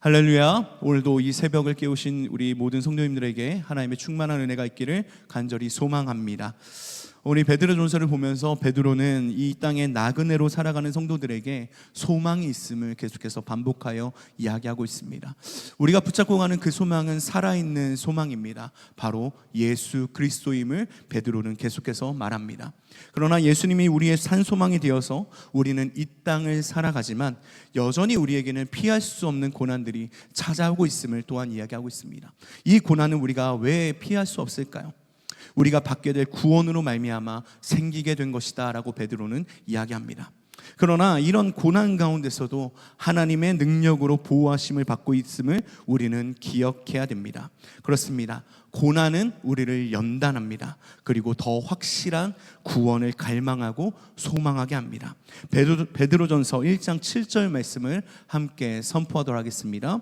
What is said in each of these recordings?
할렐루야. 오늘도 이 새벽을 깨우신 우리 모든 성도님들에게 하나님의 충만한 은혜가 있기를 간절히 소망합니다. 우리 베드로전서를 보면서 베드로는 이 땅의 나그네로 살아가는 성도들에게 소망이 있음을 계속해서 반복하여 이야기하고 있습니다. 우리가 붙잡고 가는 그 소망은 살아있는 소망입니다. 바로 예수 그리스도임을 베드로는 계속해서 말합니다. 그러나 예수님이 우리의 산 소망이 되어서 우리는 이 땅을 살아가지만 여전히 우리에게는 피할 수 없는 고난들이 찾아오고 있음을 또한 이야기하고 있습니다. 이 고난은 우리가 왜 피할 수 없을까요? 우리가 받게 될 구원으로 말미암아 생기게 된 것이다 라고 베드로는 이야기합니다. 그러나 이런 고난 가운데서도 하나님의 능력으로 보호하심을 받고 있음을 우리는 기억해야 됩니다. 그렇습니다. 고난은 우리를 연단합니다. 그리고 더 확실한 구원을 갈망하고 소망하게 합니다. 베드로전서 1장 7절 말씀을 함께 선포하도록 하겠습니다.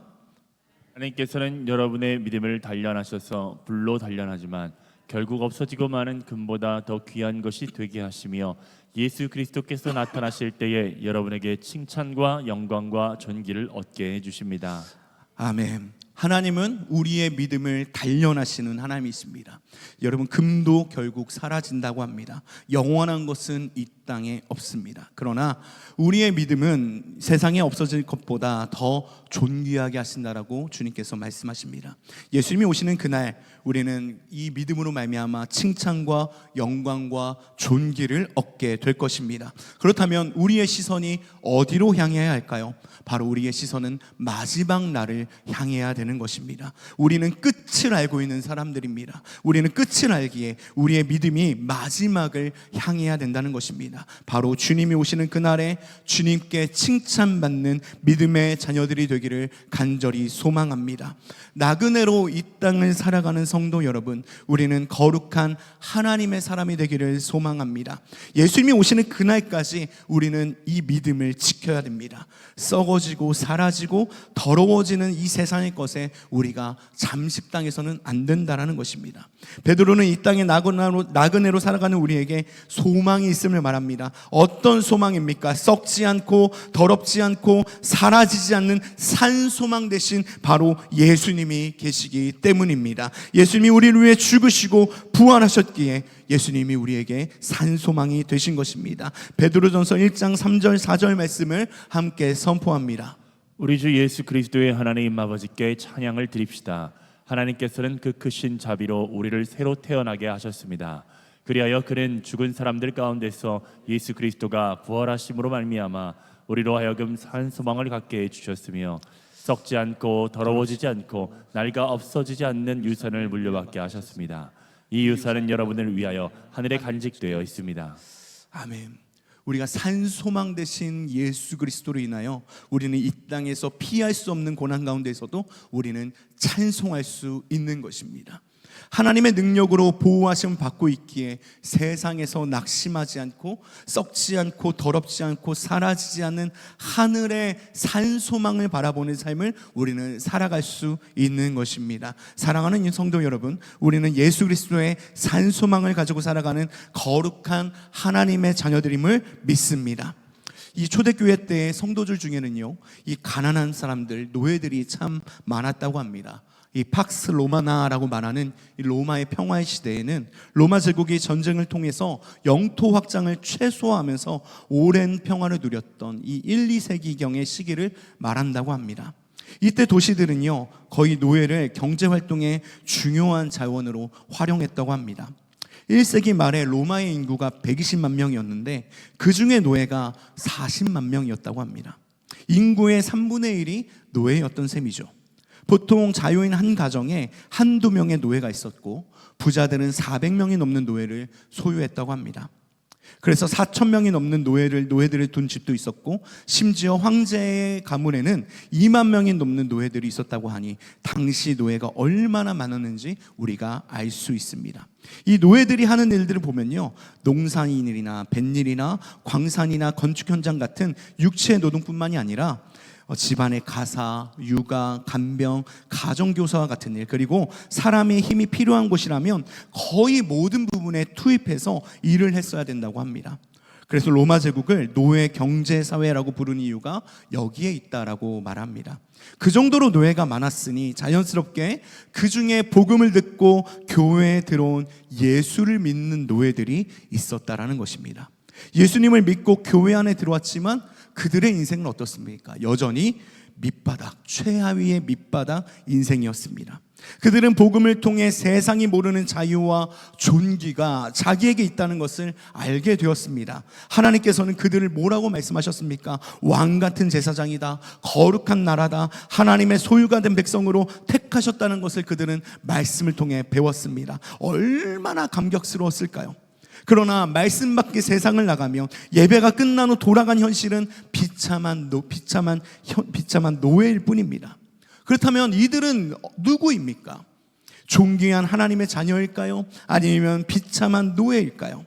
하나님께서는 여러분의 믿음을 단련하셔서 불로 단련하지만 결국 없어지고 마는 금보다 더 귀한 것이 되게 하시며 예수 그리스도께서 나타나실 때에 여러분에게 칭찬과 영광과 존귀를 얻게 해주십니다. 아멘. 하나님은 우리의 믿음을 단련하시는 하나님이십니다. 여러분, 금도 결국 사라진다고 합니다. 영원한 것은 이 땅에 없습니다. 그러나 우리의 믿음은 세상에 없어질 것보다 더 존귀하게 하신다라고 주님께서 말씀하십니다. 예수님이 오시는 그날 우리는 이 믿음으로 말미암아 칭찬과 영광과 존귀를 얻게 될 것입니다. 그렇다면 우리의 시선이 어디로 향해야 할까요? 바로 우리의 시선은 마지막 날을 향해야 되는 것입니다. 우리는 끝을 알고 있는 사람들입니다. 우리는 끝을 알기에 우리의 믿음이 마지막을 향해야 된다는 것입니다. 바로 주님이 오시는 그날에 주님께 칭찬받는 믿음의 자녀들이 되기를 간절히 소망합니다. 나그네로 이 땅을 살아가는 성도 여러분, 우리는 거룩한 하나님의 사람이 되기를 소망합니다. 예수님이 오시는 그날까지 우리는 이 믿음을 지켜야 됩니다. 썩어지고 사라지고 더러워지는 이 세상의 것에 우리가 잠식당해서는 안 된다는 것입니다. 베드로는 이 땅에 나그네로 살아가는 우리에게 소망이 있음을 말합니다. 어떤 소망입니까? 썩지 않고 더럽지 않고 사라지지 않는 산 소망 대신 바로 예수님이 계시기 때문입니다. 예수님이 우리를 위해 죽으시고 부활하셨기에 예수님이 우리에게 산 소망이 되신 것입니다. 베드로전서 1장 3절 4절 말씀을 함께 선포합니다. 우리 주 예수 그리스도의 하나님 아버지께 찬양을 드립시다. 하나님께서는 그 크신 자비로 우리를 새로 태어나게 하셨습니다. 그리하여 그는 죽은 사람들 가운데서 예수 그리스도가 부활하심으로 말미암아 우리로 하여금 산 소망을 갖게 해주셨으며 썩지 않고 더러워지지 않고 낡아 없어지지 않는 유산을 물려받게 하셨습니다. 이 유산은 여러분을 위하여 하늘에 간직되어 있습니다. 아멘. 우리가 산 소망 되신 예수 그리스도로 인하여 우리는 이 땅에서 피할 수 없는 고난 가운데서도 우리는 찬송할 수 있는 것입니다. 하나님의 능력으로 보호하심을 받고 있기에 세상에서 낙심하지 않고 썩지 않고 더럽지 않고 사라지지 않는 하늘의 산 소망을 바라보는 삶을 우리는 살아갈 수 있는 것입니다. 사랑하는 성도 여러분, 우리는 예수 그리스도의 산 소망을 가지고 살아가는 거룩한 하나님의 자녀들임을 믿습니다. 이 초대교회 때의 성도들 중에는요, 이 가난한 사람들, 노예들이 참 많았다고 합니다. 이 팍스 로마나라고 말하는 이 로마의 평화의 시대에는 로마 제국이 전쟁을 통해서 영토 확장을 최소화하면서 오랜 평화를 누렸던 이 1, 2세기경의 시기를 말한다고 합니다. 이때 도시들은요, 거의 노예를 경제활동의 중요한 자원으로 활용했다고 합니다. 1세기 말에 로마의 인구가 120만 명이었는데 그 중에 노예가 40만 명이었다고 합니다. 인구의 3분의 1이 노예였던 셈이죠. 보통 자유인 한 가정에 한두 명의 노예가 있었고 부자들은 400명이 넘는 노예를 소유했다고 합니다. 그래서 4,000명이 넘는 노예들을 둔 집도 있었고 심지어 황제의 가문에는 2만 명이 넘는 노예들이 있었다고 하니 당시 노예가 얼마나 많았는지 우리가 알 수 있습니다. 이 노예들이 하는 일들을 보면요, 농사일이나 뱃일이나 광산이나 건축 현장 같은 육체 노동뿐만이 아니라 집안의 가사, 육아, 간병, 가정교사와 같은 일, 그리고 사람의 힘이 필요한 곳이라면 거의 모든 부분에 투입해서 일을 했어야 된다고 합니다. 그래서 로마 제국을 노예 경제 사회라고 부르는 이유가 여기에 있다라고 말합니다. 그 정도로 노예가 많았으니 자연스럽게 그 중에 복음을 듣고 교회에 들어온 예수를 믿는 노예들이 있었다라는 것입니다. 예수님을 믿고 교회 안에 들어왔지만 그들의 인생은 어떻습니까? 여전히 밑바닥, 최하위의 밑바닥 인생이었습니다. 그들은 복음을 통해 세상이 모르는 자유와 존귀가 자기에게 있다는 것을 알게 되었습니다. 하나님께서는 그들을 뭐라고 말씀하셨습니까? 왕 같은 제사장이다, 거룩한 나라다, 하나님의 소유가 된 백성으로 택하셨다는 것을 그들은 말씀을 통해 배웠습니다. 얼마나 감격스러웠을까요? 그러나 말씀 밖의 세상을 나가면 예배가 끝난 후 돌아간 현실은 비참한 노예일 뿐입니다. 그렇다면 이들은 누구입니까? 존귀한 하나님의 자녀일까요? 아니면 비참한 노예일까요?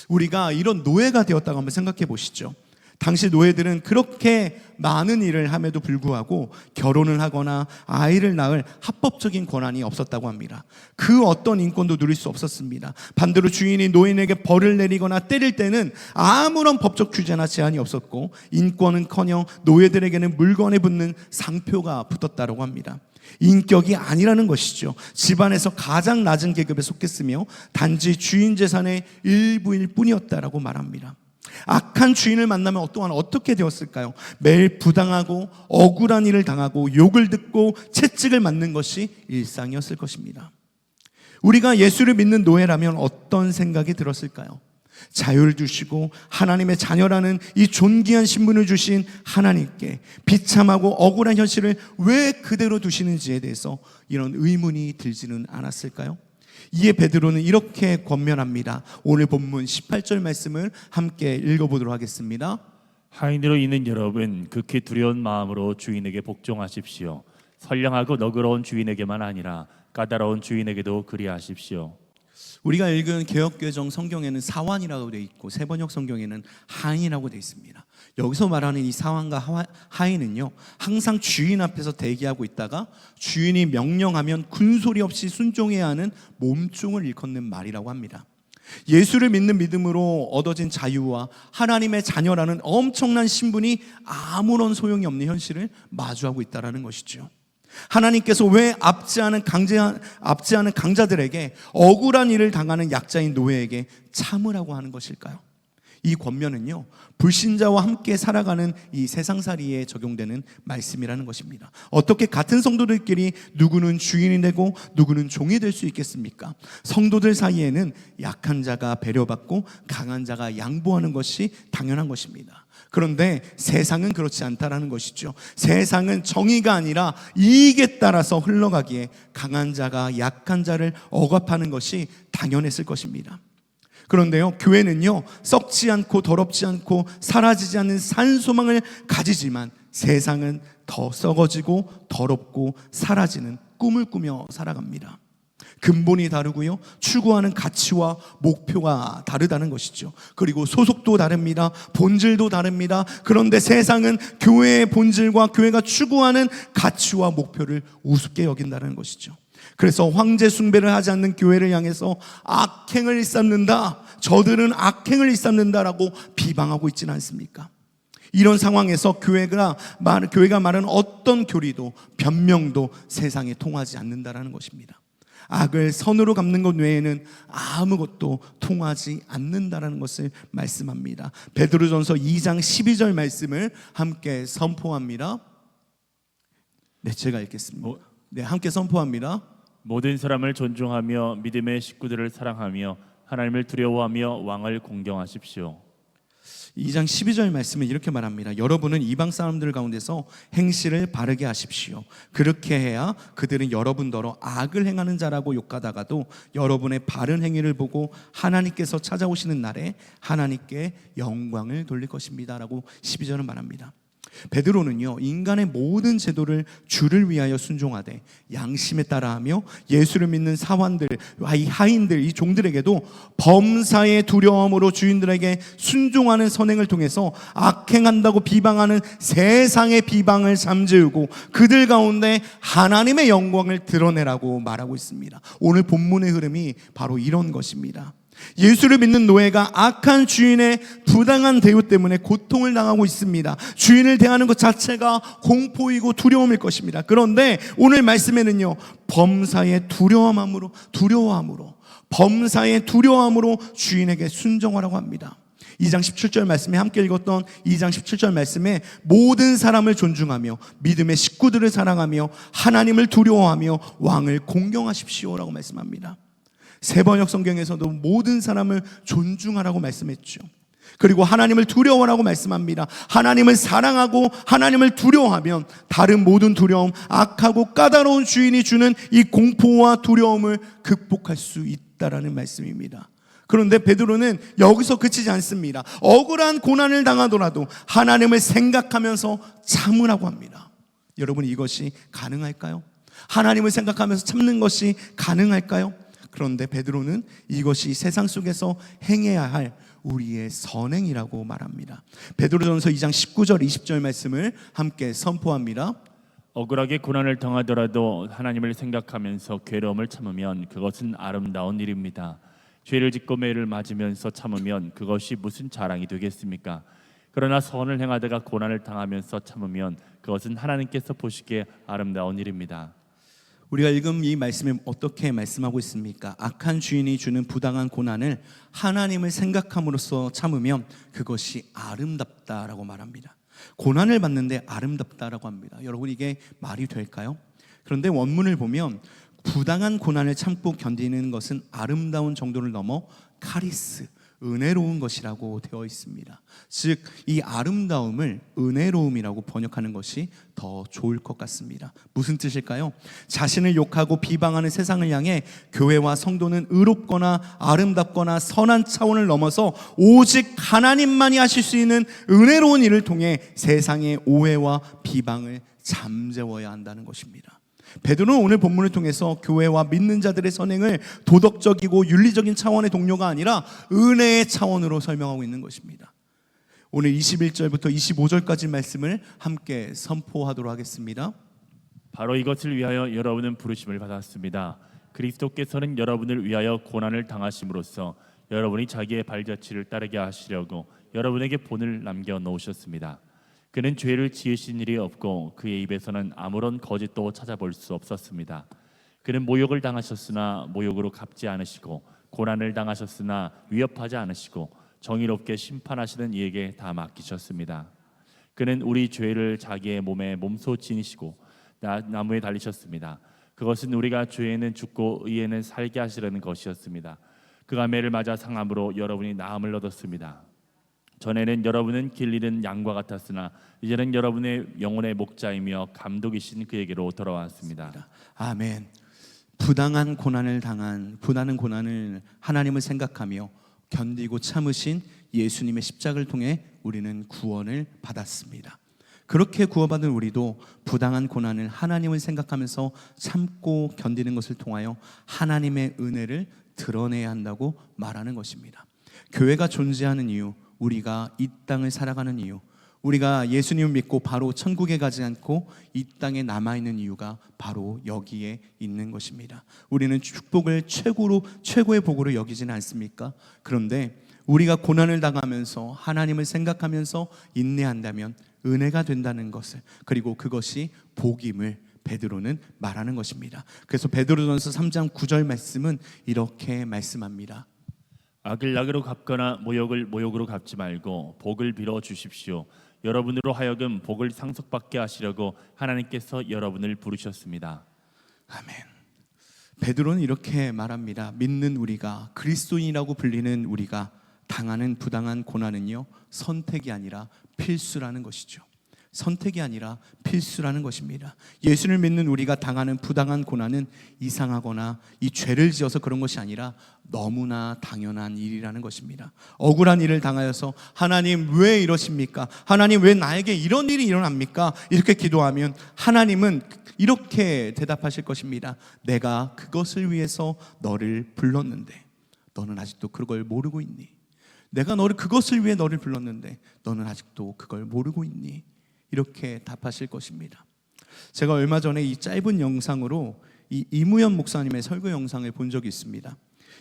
우리가 이런 노예가 되었다고 한번 생각해 보시죠. 당시 노예들은 그렇게 많은 일을 함에도 불구하고 결혼을 하거나 아이를 낳을 합법적인 권한이 없었다고 합니다. 그 어떤 인권도 누릴 수 없었습니다. 반대로 주인이 노인에게 벌을 내리거나 때릴 때는 아무런 법적 규제나 제한이 없었고, 인권은커녕 노예들에게는 물건에 붙는 상표가 붙었다고 합니다. 인격이 아니라는 것이죠. 집안에서 가장 낮은 계급에 속했으며 단지 주인 재산의 일부일 뿐이었다라고 말합니다. 악한 주인을 만나면 어떻게 되었을까요? 매일 부당하고 억울한 일을 당하고 욕을 듣고 채찍을 맞는 것이 일상이었을 것입니다. 우리가 예수를 믿는 노예라면 어떤 생각이 들었을까요? 자유를 주시고 하나님의 자녀라는 이 존귀한 신분을 주신 하나님께 비참하고 억울한 현실을 왜 그대로 두시는지에 대해서 이런 의문이 들지는 않았을까요? 이에 베드로는 이렇게 권면합니다. 오늘 본문 18절 말씀을 함께 읽어보도록 하겠습니다. 하인으로 있는 여러분, 극히 두려운 마음으로 주인에게 복종하십시오. 선량하고 너그러운 주인에게만 아니라 까다로운 주인에게도 그리하십시오. 우리가 읽은 개역개정 성경에는 사환이라고 되어 있고 세번역 성경에는 하인이라고 되어 있습니다. 여기서 말하는 이 사환과 하인은요, 항상 주인 앞에서 대기하고 있다가 주인이 명령하면 군소리 없이 순종해야 하는 몸종을 일컫는 말이라고 합니다. 예수를 믿는 믿음으로 얻어진 자유와 하나님의 자녀라는 엄청난 신분이 아무런 소용이 없는 현실을 마주하고 있다는 것이죠. 하나님께서 왜 압지 않은 강자들에게 억울한 일을 당하는 약자인 노예에게 참으라고 하는 것일까요? 이 권면은요, 불신자와 함께 살아가는 이 세상살이에 적용되는 말씀이라는 것입니다. 어떻게 같은 성도들끼리 누구는 주인이 되고 누구는 종이 될 수 있겠습니까? 성도들 사이에는 약한 자가 배려받고 강한 자가 양보하는 것이 당연한 것입니다. 그런데 세상은 그렇지 않다라는 것이죠. 세상은 정의가 아니라 이익에 따라서 흘러가기에 강한 자가 약한 자를 억압하는 것이 당연했을 것입니다. 그런데요, 교회는요, 썩지 않고 더럽지 않고 사라지지 않는 산소망을 가지지만 세상은 더 썩어지고 더럽고 사라지는 꿈을 꾸며 살아갑니다. 근본이 다르고요, 추구하는 가치와 목표가 다르다는 것이죠. 그리고 소속도 다릅니다. 본질도 다릅니다. 그런데 세상은 교회의 본질과 교회가 추구하는 가치와 목표를 우습게 여긴다는 것이죠. 그래서 황제 숭배를 하지 않는 교회를 향해서 악행을 일삼는다, 저들은 악행을 일삼는다라고 비방하고 있지는 않습니까? 이런 상황에서 교회가 말하는 어떤 교리도 변명도 세상에 통하지 않는다라는 것입니다. 악을 선으로 갚는 것 외에는 아무것도 통하지 않는다라는 것을 말씀합니다. 베드로전서 2장 12절 말씀을 함께 선포합니다. 네, 제가 읽겠습니다. 네, 함께 선포합니다. 모든 사람을 존중하며 믿음의 식구들을 사랑하며 하나님을 두려워하며 왕을 공경하십시오. 2장 12절 말씀은 이렇게 말합니다. 여러분은 이방 사람들 가운데서 행실을 바르게 하십시오. 그렇게 해야 그들은 여러분더러 악을 행하는 자라고 욕하다가도 여러분의 바른 행위를 보고 하나님께서 찾아오시는 날에 하나님께 영광을 돌릴 것입니다 라고 12절은 말합니다. 베드로는요, 인간의 모든 제도를 주를 위하여 순종하되 양심에 따라하며 예수를 믿는 사환들, 이 하인들, 이 종들에게도 범사의 두려움으로 주인들에게 순종하는 선행을 통해서 악행한다고 비방하는 세상의 비방을 잠재우고 그들 가운데 하나님의 영광을 드러내라고 말하고 있습니다. 오늘 본문의 흐름이 바로 이런 것입니다. 예수를 믿는 노예가 악한 주인의 부당한 대우 때문에 고통을 당하고 있습니다. 주인을 대하는 것 자체가 공포이고 두려움일 것입니다. 그런데 오늘 말씀에는요, 범사의 두려워함으로 주인에게 순종하라고 합니다. 2장 17절 말씀에 함께 읽었던 2장 17절 말씀에 모든 사람을 존중하며 믿음의 식구들을 사랑하며 하나님을 두려워하며 왕을 공경하십시오라고 말씀합니다. 세번역 성경에서도 모든 사람을 존중하라고 말씀했죠. 그리고 하나님을 두려워하라고 말씀합니다. 하나님을 사랑하고 하나님을 두려워하면 다른 모든 두려움, 악하고 까다로운 주인이 주는 이 공포와 두려움을 극복할 수 있다라는 말씀입니다. 그런데 베드로는 여기서 그치지 않습니다. 억울한 고난을 당하더라도 하나님을 생각하면서 참으라고 합니다. 여러분, 이것이 가능할까요? 하나님을 생각하면서 참는 것이 가능할까요? 그런데 베드로는 이것이 세상 속에서 행해야 할 우리의 선행이라고 말합니다. 베드로전서 2장 19절 20절 말씀을 함께 선포합니다. 억울하게 고난을 당하더라도 하나님을 생각하면서 괴로움을 참으면 그것은 아름다운 일입니다. 죄를 짓고 매를 맞으면서 참으면 그것이 무슨 자랑이 되겠습니까? 그러나 선을 행하다가 고난을 당하면서 참으면 그것은 하나님께서 보시기에 아름다운 일입니다. 우리가 읽은 이 말씀에 어떻게 말씀하고 있습니까? 악한 주인이 주는 부당한 고난을 하나님을 생각함으로써 참으면 그것이 아름답다라고 말합니다. 고난을 받는데 아름답다라고 합니다. 여러분, 이게 말이 될까요? 그런데 원문을 보면 부당한 고난을 참고 견디는 것은 아름다운 정도를 넘어 카리스, 은혜로운 것이라고 되어 있습니다. 즉, 이 아름다움을 은혜로움이라고 번역하는 것이 더 좋을 것 같습니다. 무슨 뜻일까요? 자신을 욕하고 비방하는 세상을 향해 교회와 성도는 의롭거나 아름답거나 선한 차원을 넘어서 오직 하나님만이 하실 수 있는 은혜로운 일을 통해 세상의 오해와 비방을 잠재워야 한다는 것입니다. 베드로는 오늘 본문을 통해서 교회와 믿는 자들의 선행을 도덕적이고 윤리적인 차원의 동료가 아니라 은혜의 차원으로 설명하고 있는 것입니다. 오늘 21절부터 25절까지 말씀을 함께 선포하도록 하겠습니다. 바로 이것을 위하여 여러분은 부르심을 받았습니다. 그리스도께서는 여러분을 위하여 고난을 당하심으로써 여러분이 자기의 발자취를 따르게 하시려고 여러분에게 본을 남겨 놓으셨습니다. 그는 죄를 지으신 일이 없고 그의 입에서는 아무런 거짓도 찾아볼 수 없었습니다. 그는 모욕을 당하셨으나 모욕으로 갚지 않으시고 고난을 당하셨으나 위협하지 않으시고 정의롭게 심판하시는 이에게 다 맡기셨습니다. 그는 우리 죄를 자기의 몸에 몸소 지니시고 나무에 달리셨습니다. 그것은 우리가 죄에는 죽고 의에는 살게 하시려는 것이었습니다. 그가 매를 맞아 상함으로 여러분이 나음을 얻었습니다. 전에는 여러분은 길 잃은 양과 같았으나 이제는 여러분의 영혼의 목자이며 감독이신 그에게로 돌아왔습니다. 아멘. 부당한 고난을 하나님을 생각하며 견디고 참으신 예수님의 십자가를 통해 우리는 구원을 받았습니다. 그렇게 구원받은 우리도 부당한 고난을 하나님을 생각하면서 참고 견디는 것을 통하여 하나님의 은혜를 드러내야 한다고 말하는 것입니다. 교회가 존재하는 이유, 우리가 이 땅을 살아가는 이유, 우리가 예수님을 믿고 바로 천국에 가지 않고 이 땅에 남아있는 이유가 바로 여기에 있는 것입니다. 우리는 축복을 최고의 복으로 여기지는 않습니까? 그런데 우리가 고난을 당하면서 하나님을 생각하면서 인내한다면 은혜가 된다는 것을, 그리고 그것이 복임을 베드로는 말하는 것입니다. 그래서 베드로전서 3장 9절 말씀은 이렇게 말씀합니다. 악을 악으로 갚거나 모욕을 모욕으로 갚지 말고 복을 빌어 주십시오. 여러분으로 하여금 복을 상속받게 하시려고 하나님께서 여러분을 부르셨습니다. 아멘. 베드로는 이렇게 말합니다. 믿는 우리가, 그리스도인이라고 불리는 우리가 당하는 부당한 고난은요, 선택이 아니라 필수라는 것이죠. 선택이 아니라 필수라는 것입니다. 예수를 믿는 우리가 당하는 부당한 고난은 이상하거나 이 죄를 지어서 그런 것이 아니라 너무나 당연한 일이라는 것입니다. 억울한 일을 당하여서 하나님 왜 이러십니까? 하나님 왜 나에게 이런 일이 일어납니까? 이렇게 기도하면 하나님은 이렇게 대답하실 것입니다. 내가 그것을 위해서 너를 불렀는데 너는 아직도 그걸 모르고 있니? 내가 그것을 위해 너를 불렀는데 너는 아직도 그걸 모르고 있니? 이렇게 답하실 것입니다. 제가 얼마 전에 이 짧은 영상으로 이 이무연 목사님의 설교 영상을 본 적이 있습니다.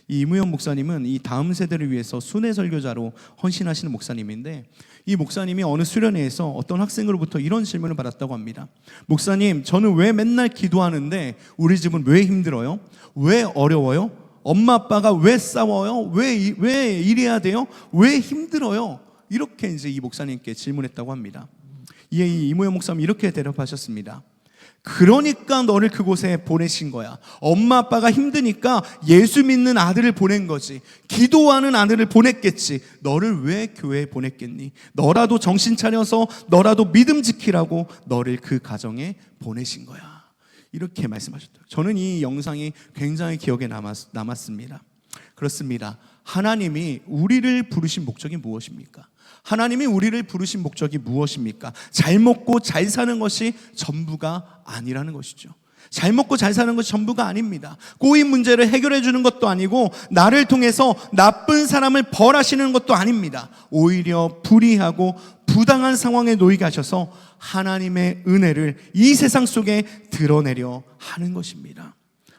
이 이무영 목사님은 이 다음 세대를 위해서 순회 설교자로 헌신하시는 목사님인데, 이 목사님이 어느 수련회에서 어떤 학생으로부터 이런 질문을 받았다고 합니다. 목사님, 저는 왜 맨날 기도하는데 우리 집은 왜 힘들어요? 왜 어려워요? 엄마 아빠가 왜 싸워요? 왜 이래야 돼요? 왜 힘들어요? 이렇게 이제 이 목사님께 질문했다고 합니다. 이에 이 이무영 목사님이 이렇게 대답하셨습니다. 그러니까 너를 그곳에 보내신 거야. 엄마 아빠가 힘드니까 예수 믿는 아들을 보낸 거지. 기도하는 아들을 보냈겠지. 너를 왜 교회에 보냈겠니? 너라도 정신 차려서 너라도 믿음 지키라고 너를 그 가정에 보내신 거야. 이렇게 말씀하셨어요. 저는 이 영상이 굉장히 기억에 남았습니다. 그렇습니다. 하나님이 우리를 부르신 목적이 무엇입니까? 하나님이 우리를 부르신 목적이 무엇입니까? 잘 먹고 잘 사는 것이 전부가 아니라는 것이죠. 잘 먹고 잘 사는 것이 전부가 아닙니다. 고인 문제를 해결해 주는 것도 아니고 나를 통해서 나쁜 사람을 벌하시는 것도 아닙니다. 오히려 불의하고 부당한 상황에 놓이게 하셔서 하나님의 은혜를 이 세상 속에 드러내려 하는 것입니다.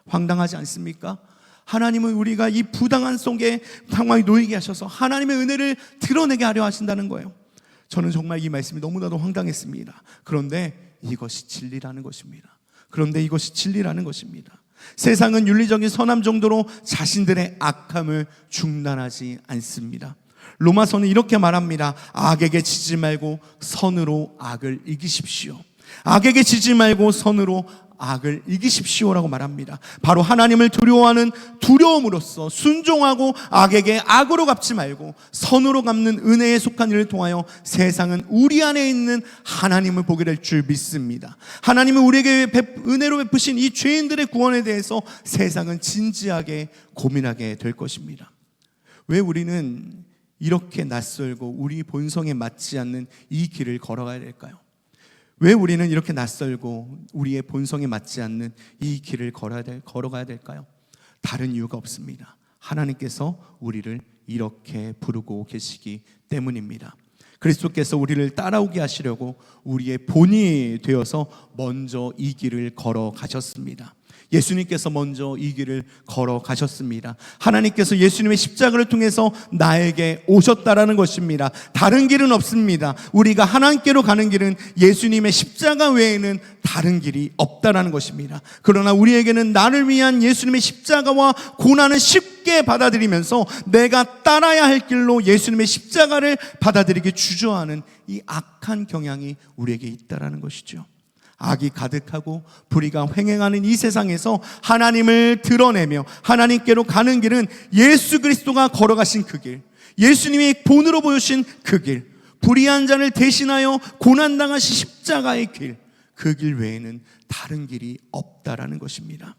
황당하지 않습니까? 하나님은 우리가 이 부당한 속에 상황에 놓이게 하셔서 하나님의 은혜를 드러내게 하려 하신다는 거예요. 저는 정말 이 말씀이 너무나도 황당했습니다. 그런데 이것이 진리라는 것입니다. 세상은 윤리적인 선함 정도로 자신들의 악함을 중단하지 않습니다. 로마서는 이렇게 말합니다. 악에게 지지 말고 선으로 악을 이기십시오. 악에게 지지 말고 선으로 악을 이기십시오라고 말합니다. 바로 하나님을 두려워하는 두려움으로써 순종하고 악에게 악으로 갚지 말고 선으로 갚는 은혜에 속한 일을 통하여 세상은 우리 안에 있는 하나님을 보게 될 줄 믿습니다. 하나님은 우리에게 은혜로 베푸신 이 죄인들의 구원에 대해서 세상은 진지하게 고민하게 될 것입니다. 왜 우리는 이렇게 낯설고 우리 본성에 맞지 않는 이 길을 걸어가야 될까요? 왜 우리는 이렇게 낯설고 우리의 본성에 맞지 않는 이 길을 걸어가야 될까요? 다른 이유가 없습니다. 하나님께서 우리를 이렇게 부르고 계시기 때문입니다. 그리스도께서 우리를 따라오게 하시려고 우리의 본이 되어서 먼저 이 길을 걸어가셨습니다. 예수님께서 먼저 이 길을 걸어가셨습니다. 하나님께서 예수님의 십자가를 통해서 나에게 오셨다라는 것입니다. 다른 길은 없습니다. 우리가 하나님께로 가는 길은 예수님의 십자가 외에는 다른 길이 없다라는 것입니다. 그러나 우리에게는 나를 위한 예수님의 십자가와 고난을 쉽게 받아들이면서 내가 따라야 할 길로 예수님의 십자가를 받아들이기 주저하는 이 악한 경향이 우리에게 있다라는 것이죠. 악이 가득하고 불의가 횡행하는 이 세상에서 하나님을 드러내며 하나님께로 가는 길은 예수 그리스도가 걸어가신 그 길, 예수님이 본으로 보여주신 그 길, 불의한 자를 대신하여 고난당하신 십자가의 길, 그 길 외에는 다른 길이 없다라는 것입니다.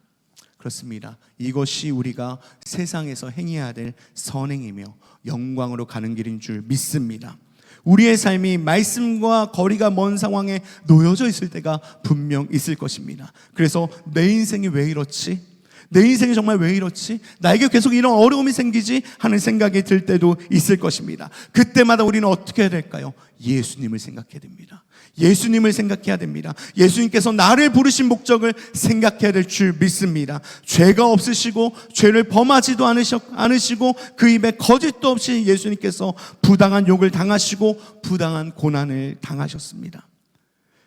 그렇습니다. 이것이 우리가 세상에서 행해야 될 선행이며 영광으로 가는 길인 줄 믿습니다. 우리의 삶이 말씀과 거리가 먼 상황에 놓여져 있을 때가 분명 있을 것입니다. 그래서 내 인생이 왜 이렇지? 내 인생이 정말 왜 이렇지? 나에게 계속 이런 어려움이 생기지? 하는 생각이 들 때도 있을 것입니다. 그때마다 우리는 어떻게 해야 될까요? 예수님을 생각해야 됩니다. 예수님을 생각해야 됩니다. 예수님께서 나를 부르신 목적을 생각해야 될 줄 믿습니다. 죄가 없으시고 죄를 범하지도 않으시고 그 입에 거짓도 없이 예수님께서 부당한 욕을 당하시고 부당한 고난을 당하셨습니다.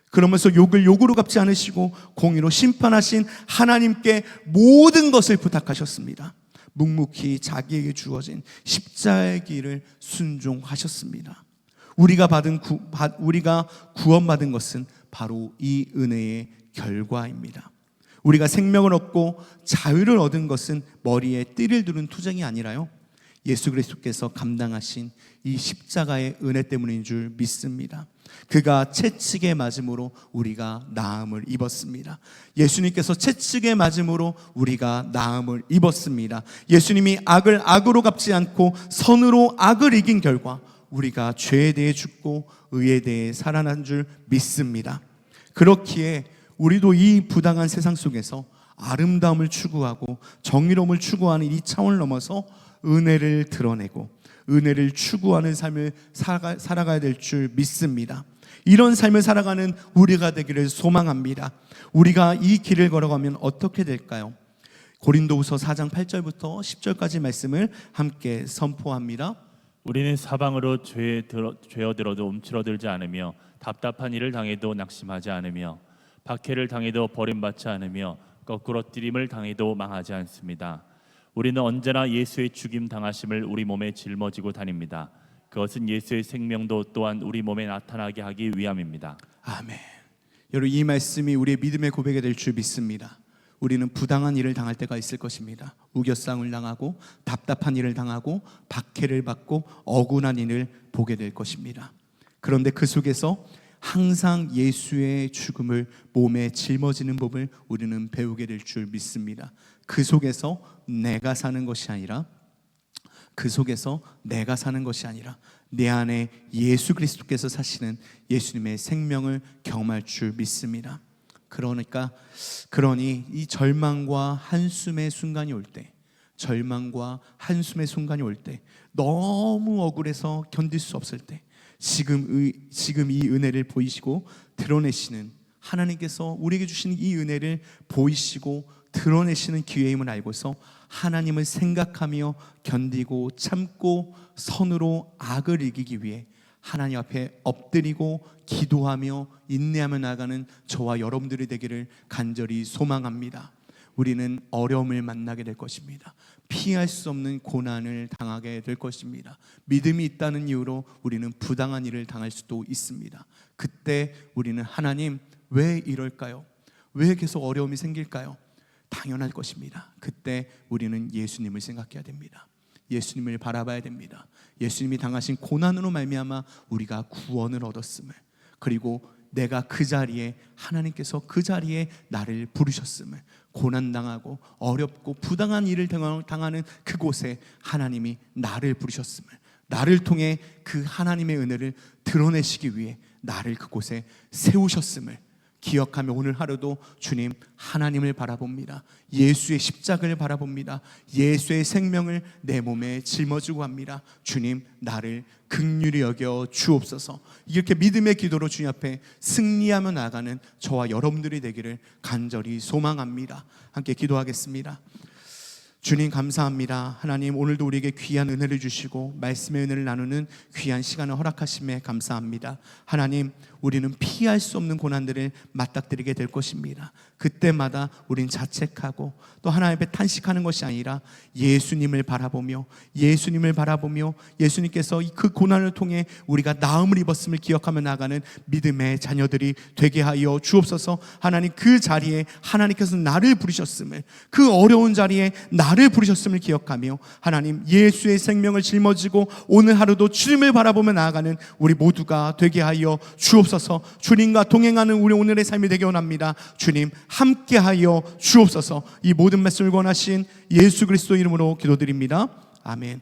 그러면서 욕을 욕으로 갚지 않으시고 공의로 심판하신 하나님께 모든 것을 부탁하셨습니다. 묵묵히 자기에게 주어진 십자가의 길을 순종하셨습니다. 우리가 구원받은 것은 바로 이 은혜의 결과입니다. 우리가 생명을 얻고 자유를 얻은 것은 머리에 띠를 두른 투쟁이 아니라요, 예수 그리스도께서 감당하신 이 십자가의 은혜 때문인 줄 믿습니다. 그가 채찍에 맞음으로 우리가 나음을 입었습니다. 예수님께서 채찍에 맞음으로 우리가 나음을 입었습니다. 예수님이 악을 악으로 갚지 않고 선으로 악을 이긴 결과 우리가 죄에 대해 죽고 의에 대해 살아난 줄 믿습니다. 그렇기에 우리도 이 부당한 세상 속에서 아름다움을 추구하고 정의로움을 추구하는 이 차원을 넘어서 은혜를 드러내고 은혜를 추구하는 삶을 살아가야 될 줄 믿습니다. 이런 삶을 살아가는 우리가 되기를 소망합니다. 우리가 이 길을 걸어가면 어떻게 될까요? 고린도후서 4장 8절부터 10절까지 말씀을 함께 선포합니다. 우리는 사방으로 죄어들어도 움츠러들지 않으며 답답한 일을 당해도 낙심하지 않으며 박해를 당해도 버림받지 않으며 거꾸러뜨림을 당해도 망하지 않습니다. 우리는 언제나 예수의 죽임 당하심을 우리 몸에 짊어지고 다닙니다. 그것은 예수의 생명도 또한 우리 몸에 나타나게 하기 위함입니다. 아멘. 여러분, 이 말씀이 우리의 믿음의 고백이 될 줄 믿습니다. 우리는 부당한 일을 당할 때가 있을 것입니다. 우겨싸움을 당하고 답답한 일을 당하고 박해를 받고 억울한 일을 보게 될 것입니다. 그런데 그 속에서 항상 예수의 죽음을 몸에 짊어지는 법을 우리는 배우게 될 줄 믿습니다. 그 속에서 내가 사는 것이 아니라 내 안에 예수 그리스도께서 사시는 예수님의 생명을 경험할 줄 믿습니다. 그러니 이 절망과 한숨의 순간이 올 때, 너무 억울해서 견딜 수 없을 때, 지금 이 은혜를 보이시고 드러내시는 하나님께서 우리에게 주신 이 은혜를 보이시고 드러내시는 기회임을 알고서 하나님을 생각하며 견디고 참고 선으로 악을 이기기 위해 하나님 앞에 엎드리고 기도하며 인내하며 나아가는 저와 여러분들이 되기를 간절히 소망합니다. 우리는 어려움을 만나게 될 것입니다. 피할 수 없는 고난을 당하게 될 것입니다. 믿음이 있다는 이유로 우리는 부당한 일을 당할 수도 있습니다. 그때 우리는 하나님, 왜 이럴까요? 왜 계속 어려움이 생길까요? 당연할 것입니다. 그때 우리는 예수님을 생각해야 됩니다. 예수님을 바라봐야 됩니다. 예수님이 당하신 고난으로 말미암아 우리가 구원을 얻었음을, 그리고 내가 하나님께서 그 자리에 나를 부르셨음을, 고난당하고 어렵고 부당한 일을 당하는 그곳에 하나님이 나를 부르셨음을, 나를 통해 그 하나님의 은혜를 드러내시기 위해 나를 그곳에 세우셨음을 기억하며 오늘 하루도 주님 하나님을 바라봅니다. 예수의 십자가를 바라봅니다. 예수의 생명을 내 몸에 짊어지고 합니다. 주님, 나를 긍휼히 여겨 주옵소서. 이렇게 믿음의 기도로 주님 앞에 승리하며 나아가는 저와 여러분들이 되기를 간절히 소망합니다. 함께 기도하겠습니다. 주님, 감사합니다. 하나님, 오늘도 우리에게 귀한 은혜를 주시고 말씀의 은혜를 나누는 귀한 시간을 허락하심에 감사합니다. 하나님, 우리는 피할 수 없는 고난들을 맞닥뜨리게 될 것입니다. 그때마다 우린 자책하고 또 하나님 앞에 탄식하는 것이 아니라 예수님을 바라보며 예수님께서 그 고난을 통해 우리가 나음을 입었음을 기억하며 나가는 믿음의 자녀들이 되게 하여 주옵소서. 하나님, 그 자리에 하나님께서 나를 부르셨음을, 그 어려운 자리에 나를 부르셨음을 기억하며 하나님, 예수의 생명을 짊어지고 오늘 하루도 주님을 바라보며 나아가는 우리 모두가 되게 하여 주옵소서. 주님과 동행하는 우리 오늘의 삶이 되기 원합니다. 주님, 함께하여 주옵소서. 이 모든 말씀을 권하신 예수 그리스도 이름으로 기도드립니다. 아멘.